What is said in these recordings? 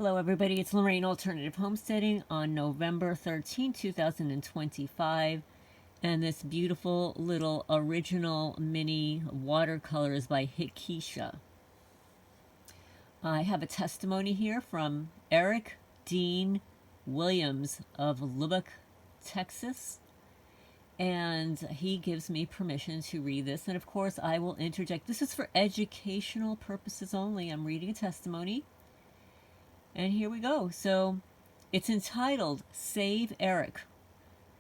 Hello everybody, it's Lorraine Alternative Homesteading on November 13, 2025, and this beautiful little original mini watercolor is by Hikisha. I have a testimony here from Eric Dean Williams of Lubbock, Texas, and he gives me permission to read this, and of course I will interject. This is for educational purposes only. I'm reading a testimony. And here we go. So it's entitled Save Eric,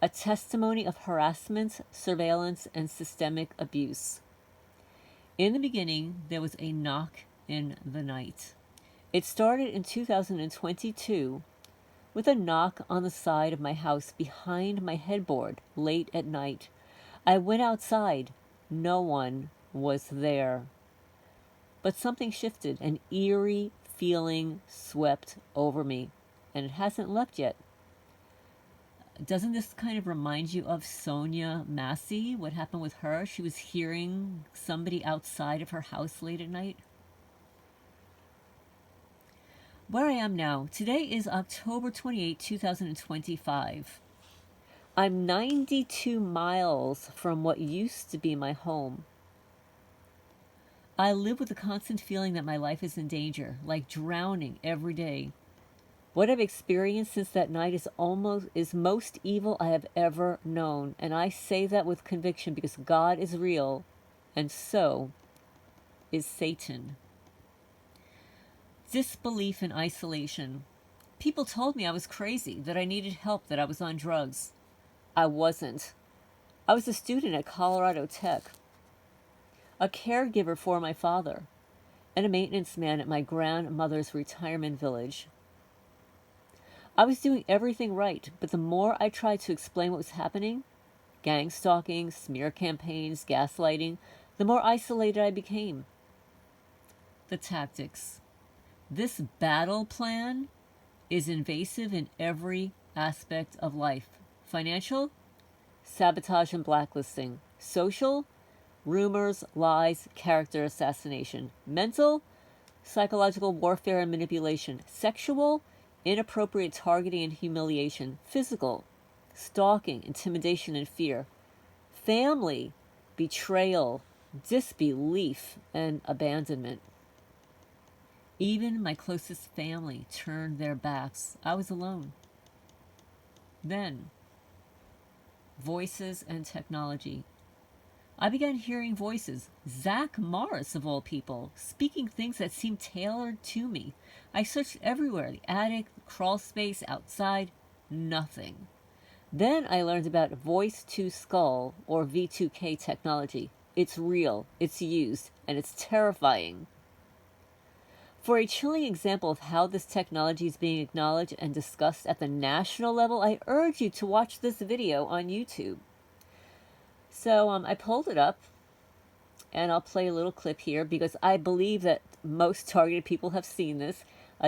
a testimony of harassment, surveillance, and systemic abuse. In the beginning, there was a knock in the night. It started in 2022 with a knock on the side of my house behind my headboard late at night. I went outside. No one was there. But something shifted. An eerie feeling swept over me, and it hasn't left yet. Doesn't this kind of remind you of Sonia Massey? What happened with her? She was hearing somebody outside of her house late at night. Where I am now, today is October 28, 2025. I'm 92 miles from what used to be my home. I live with the constant feeling that my life is in danger, like drowning every day. What I've experienced since that night is most evil I have ever known, and I say that with conviction because God is real, and so is Satan. Disbelief and isolation. People told me I was crazy, that I needed help, that I was on drugs. I wasn't. I was a student at Colorado Tech, a caregiver for my father, and a maintenance man at my grandmother's retirement village. I was doing everything right, but the more I tried to explain what was happening, gangstalking, smear campaigns, gaslighting, the more isolated I became. The tactics. This battle plan is invasive in every aspect of life. Financial, sabotage and blacklisting. Social, rumors, lies, character assassination. Mental, psychological warfare and manipulation. Sexual, inappropriate targeting and humiliation. Physical, stalking, intimidation and fear. Family, betrayal, disbelief, and abandonment. Even my closest family turned their backs. I was alone. Then, voices and technology. I began hearing voices, Zach Morris of all people, speaking things that seemed tailored to me. I searched everywhere, the attic, the crawl space, outside, nothing. Then I learned about voice to skull, or V2K technology. It's real, it's used, and it's terrifying. For a chilling example of how this technology is being acknowledged and discussed at the national level, I urge you to watch this video on YouTube. So I pulled it up, and I'll play a little clip here because I believe that most targeted people have seen this.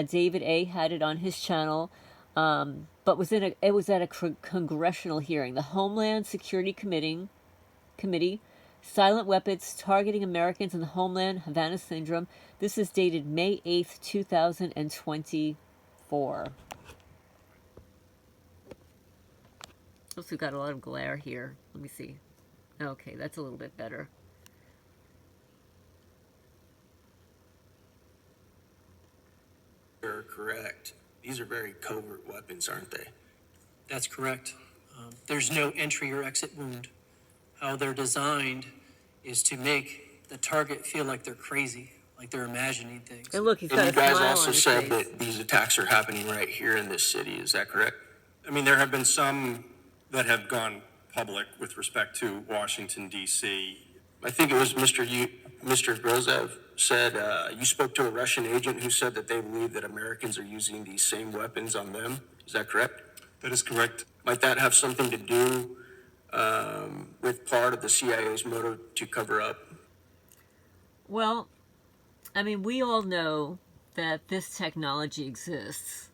David A. had it on his channel, but it was at a congressional hearing. The Homeland Security Committee, Silent Weapons Targeting Americans in the Homeland, Havana Syndrome. This is dated May 8th, 2024. Also, we've got a lot of glare here. Let me see. Okay, that's a little bit better. You're correct. These are very covert weapons, aren't they? That's correct. There's no entry or exit wound. How they're designed is to make the target feel like they're crazy, like they're imagining things. And look, he's got And a you guys smile also on his said face. that these attacks are happening right here in this city. Is that correct? I mean, there have been some that have gone public with respect to Washington, D.C. I think it was Mr. Grozev said you spoke to a Russian agent who said that they believe that Americans are using these same weapons on them. Is that correct? That is correct. Might that have something to do with part of the CIA's motive to cover up? Well, I mean, we all know that this technology exists.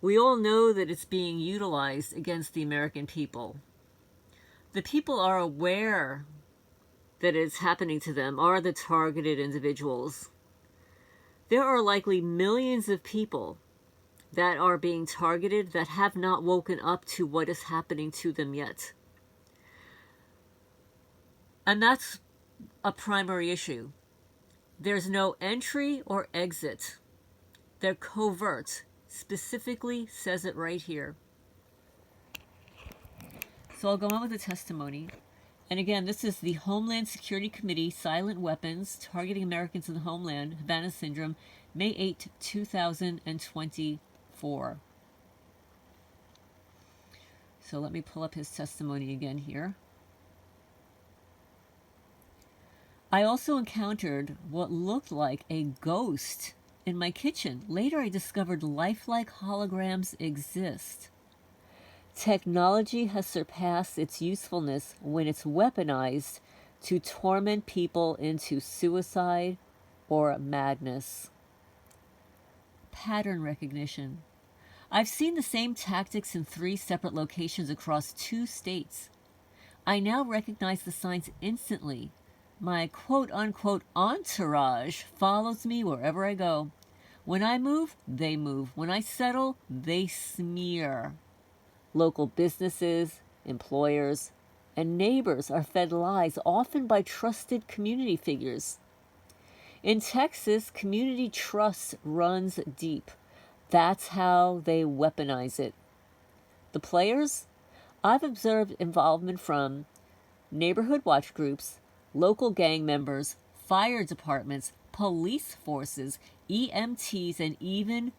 We all know that it's being utilized against the American people. The people are aware that it's happening to them, are the targeted individuals. There are likely millions of people that are being targeted that have not woken up to what is happening to them yet. And that's a primary issue. There's no entry or exit. They're covert. Specifically says it right here. So I'll go on with the testimony. And again, this is the Homeland Security Committee, Silent Weapons, Targeting Americans in the Homeland, Havana Syndrome, May 8, 2024. So let me pull up his testimony again here. I also encountered what looked like a ghost in my kitchen. Later, I discovered lifelike holograms exist. Technology has surpassed its usefulness when it's weaponized to torment people into suicide or madness. Pattern recognition. I've seen the same tactics in 3 separate locations across 2 states. I now recognize the signs instantly. My quote-unquote entourage follows me wherever I go. When I move, they move. When I settle, they smear. Local businesses, employers, and neighbors are fed lies, often by trusted community figures. In Texas, community trust runs deep. That's how they weaponize it. The players? I've observed involvement from neighborhood watch groups, local gang members, fire departments, police forces, EMTs, and even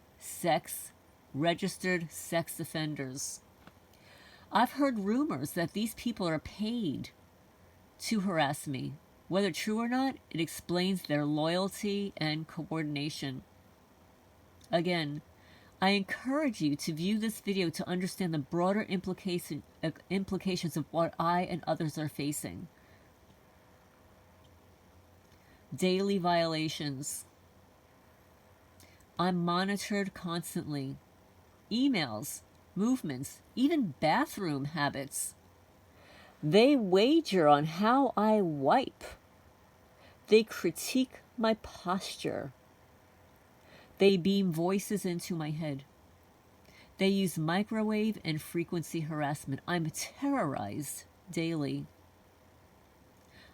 registered sex offenders. I've heard rumors that these people are paid to harass me. Whether true or not, it explains their loyalty and coordination. Again, I encourage you to view this video to understand the broader implications of what I and others are facing. Daily violations. I'm monitored constantly. Emails, movements, even bathroom habits. They wager on how I wipe. They critique my posture. They beam voices into my head. They use microwave and frequency harassment. I'm terrorized daily.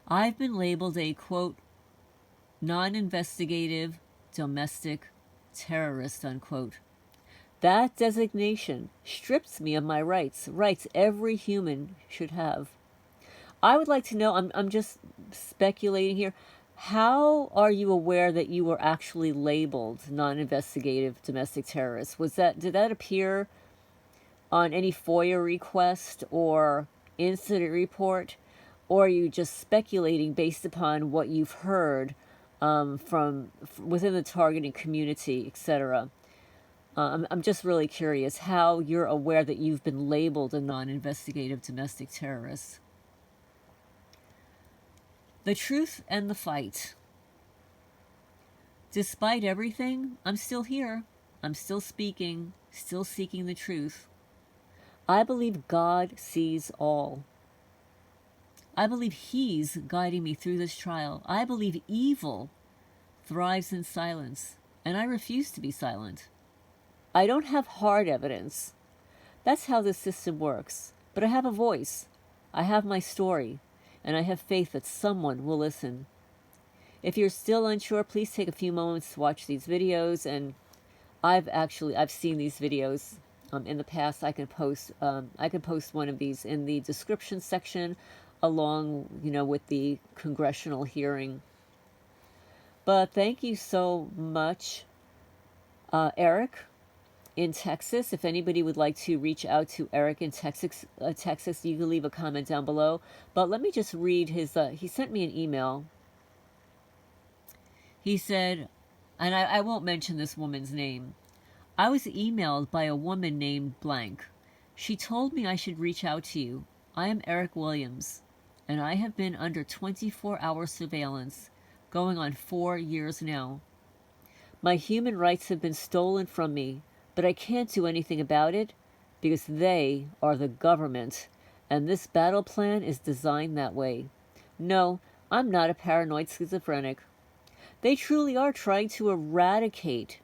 I've been labeled a, quote, non-investigative domestic terrorist, unquote. That designation strips me of my rights every human should have. I would like to know, I'm just speculating here, how are you aware that you were actually labeled non-investigative domestic terrorist? Did that appear on any FOIA request or incident report? Or are you just speculating based upon what you've heard from within the targeting community, etc.? I'm just really curious how you're aware that you've been labeled a non-investigative domestic terrorist. The truth and the fight. Despite everything, I'm still here. I'm still speaking, still seeking the truth. I believe God sees all. I believe He's guiding me through this trial. I believe evil thrives in silence, and I refuse to be silent. I don't have hard evidence. That's how this system works. But I have a voice. I have my story. And I have faith that someone will listen. If you're still unsure, please take a few moments to watch these videos. And I've seen these videos in the past. I can post one of these in the description section, along with the congressional hearing. But thank you so much, Eric in Texas. If anybody would like to reach out to Eric in Texas, you can leave a comment down below. But let me just read his, he sent me an email. He said, and I won't mention this woman's name. I was emailed by a woman named blank. She told me I should reach out to you. I am Eric Williams, and I have been under 24-hour surveillance, going on 4 years now. My human rights have been stolen from me, but I can't do anything about it because they are the government, and this battle plan is designed that way. No, I'm not a paranoid schizophrenic. They truly are trying to eradicate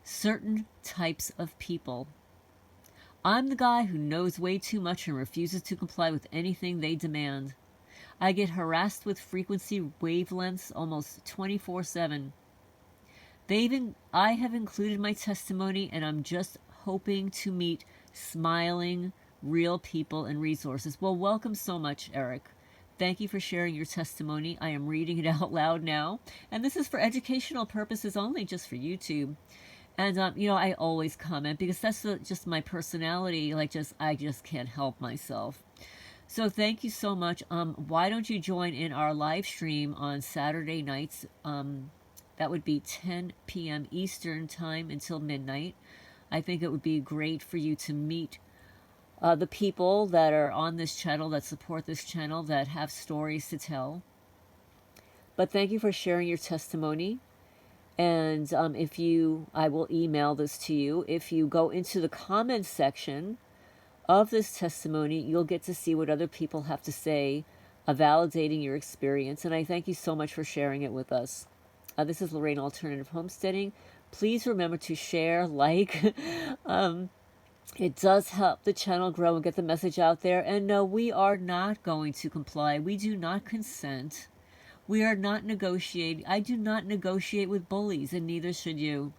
certain types of people. I'm the guy who knows way too much and refuses to comply with anything they demand. I get harassed with frequency wavelengths almost 24/7. I have included my testimony, and I'm just hoping to meet smiling, real people and resources. Well, welcome so much, Eric. Thank you for sharing your testimony. I am reading it out loud now, and this is for educational purposes only, just for YouTube. And I always comment because that's just my personality. I just can't help myself. So thank you so much. Why don't you join in our live stream on Saturday nights? That would be 10 p.m. Eastern time until midnight. I think it would be great for you to meet the people that are on this channel, that support this channel, that have stories to tell. But thank you for sharing your testimony. And I will email this to you. If you go into the comments section of this testimony, you'll get to see what other people have to say, validating your experience. And I thank you so much for sharing it with us. This is Lorraine Alternative Homesteading. Please remember to share, like. It does help the channel grow and get the message out there. And no, we are not going to comply. We do not consent. We are not negotiating. I do not negotiate with bullies, and neither should you.